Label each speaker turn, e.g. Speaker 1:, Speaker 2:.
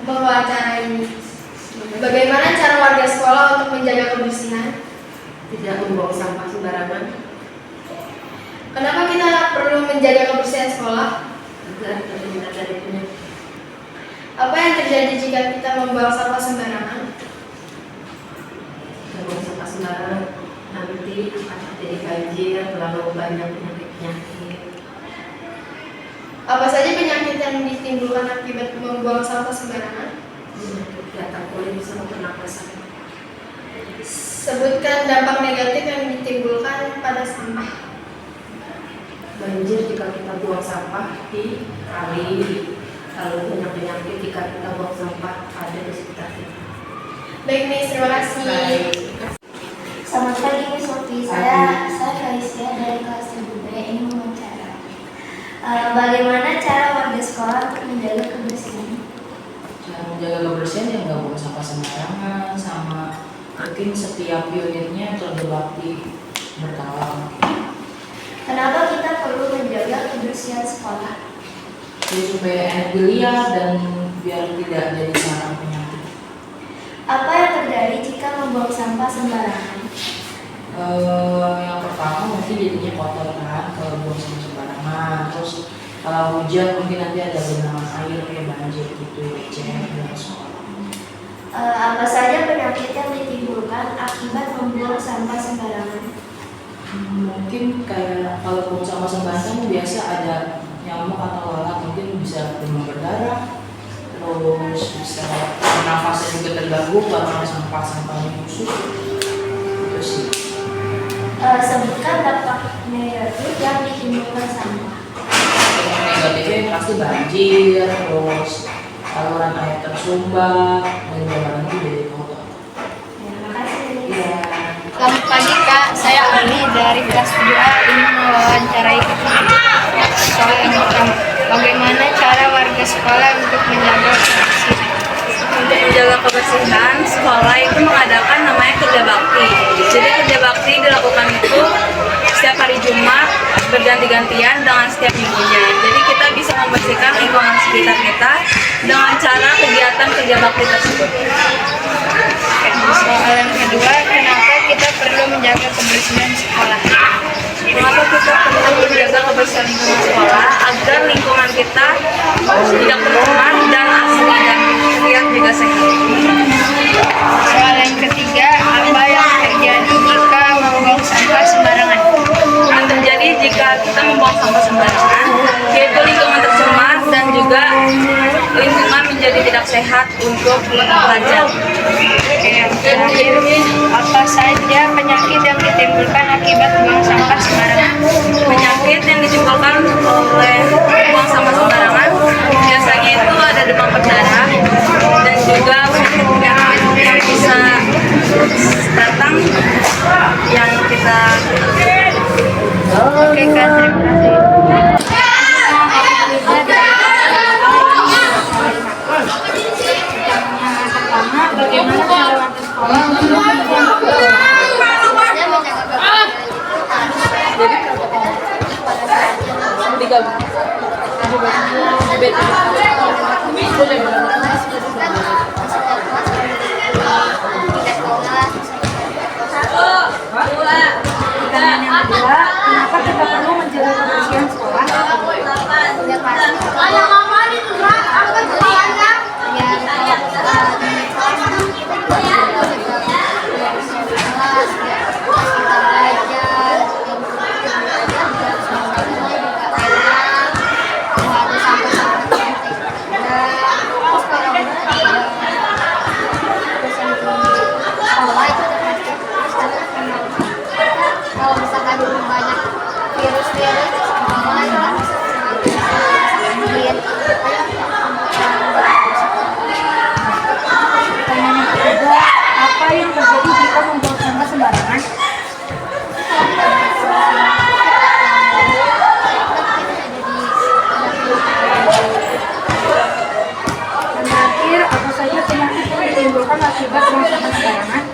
Speaker 1: mewawancarai. Bagaimana cara warga sekolah untuk menjaga kebersihan?
Speaker 2: Tidak membuang sampah sembarangan.
Speaker 1: Kenapa kita perlu menjaga kebersihan sekolah?
Speaker 2: Agar terhindar dari penyakit.
Speaker 1: Apa yang terjadi jika kita membuang sampah sembarangan?
Speaker 2: Membuang sampah sembarangan nanti akan terjadi banjir, terlalu banyak penyakit.
Speaker 1: Apa saja penyakit yang ditimbulkan akibat membuang sampah sembarangan?
Speaker 2: Datang kulit sama pernapasan.
Speaker 1: Sebutkan dampak negatif yang ditimbulkan pada sampah.
Speaker 2: Banjir jika kita buang sampah di kali, lalu banyak penyakit jika kita buang sampah ada di sekitar kita.
Speaker 1: Baik, Miss, terima kasih.
Speaker 2: Baik.
Speaker 3: Selamat pagi, Miss Sofi. Saya Felicia dari kelas 7B ini mewawancara. Bagaimana cara warga sekolah untuk menjaga kebersihan?
Speaker 4: Cara menjaga kebersihan yang nggak buang sampah sembarangan, sama mungkin setiap unitnya berbakti berkala.
Speaker 3: Kenapa kita perlu menjaga kebersihan sekolah?
Speaker 4: Jadi supaya enak dilihat dan biar tidak jadi sarang penyakit.
Speaker 3: Apa yang terjadi jika membuang sampah sembarangan?
Speaker 4: Yang pertama mungkin jadinya kotor kan kalau buang sampah sembarangan. Terus kalau hujan mungkin nanti ada genangan air kayak banjir gitu, becek dan sekolah.
Speaker 3: Apa saja penyakit yang ditimbulkan akibat membuang sampah sembarangan?
Speaker 4: Mungkin kayak kalau buang sampah sembarangan biasa ada nyamuk atau lalat, mungkin bisa demam berdarah, terus bisa nafasnya juga terganggu karena sampah-sampahnya busuk. Itu sih.
Speaker 3: Sebutkan dampak negatif yang ditimbulkan sampah.
Speaker 4: Yang negatifnya pasti banjir, terus saluran air tersumbat, dan jalanan itu jadi kotor.
Speaker 3: Terima kasih.
Speaker 4: Iya.
Speaker 1: Selamat pagi, Kak. Saya Ali dari kelas 7A ini mewawancarai soal yang pertama. Bagaimana cara warga sekolah untuk menjaga kebersihan?
Speaker 5: Untuk menjaga kebersihan, sekolah itu mengadakan namanya kerja bakti. Jadi kerja bakti dilakukan itu setiap hari Jumat berganti-gantian dengan setiap minggunya. Jadi kita bisa membersihkan lingkungan sekitar kita dengan cara kegiatan kerja bakti tersebut.
Speaker 1: Soal yang kedua, kenapa kita perlu menjaga kebersihan sekolah?
Speaker 5: Mengapa kita perlu menjaga kebersihan lingkungan sekolah agar lingkungan kita tidak tercemar dan asri dan terlihat juga sehat.
Speaker 1: Soal yang ketiga, apa yang terjadi jika membuang sampah sembarangan?
Speaker 5: Yang terjadi jika kita membuang sampah sembarangan, yaitu lingkungan tercemar dan juga lingkungan menjadi tidak sehat untuk pelajar.
Speaker 1: Yang terakhir, apa saja penyakit yang ditimbulkan akibat membuang sampah sembarangan?
Speaker 5: Penyakit yang ditimbulkan oleh buang sampah sembarangan biasanya itu ada demam berdarah dan juga penyakit yang bisa datang yang kita
Speaker 1: Oke, Kak, terima kasih.
Speaker 3: Bagaimana cara warga sekolah untuk kenapa kita perlu menjaga kebersihan sekolah?
Speaker 6: Kalau misalkan banyak virus-virus
Speaker 3: Pertanyaan ketiga, apa yang terjadi jika membuang sampah sembarangan? Dan terakhir, apa saja penyakit yang ditimbulkan akibat buang sampah sembarangan?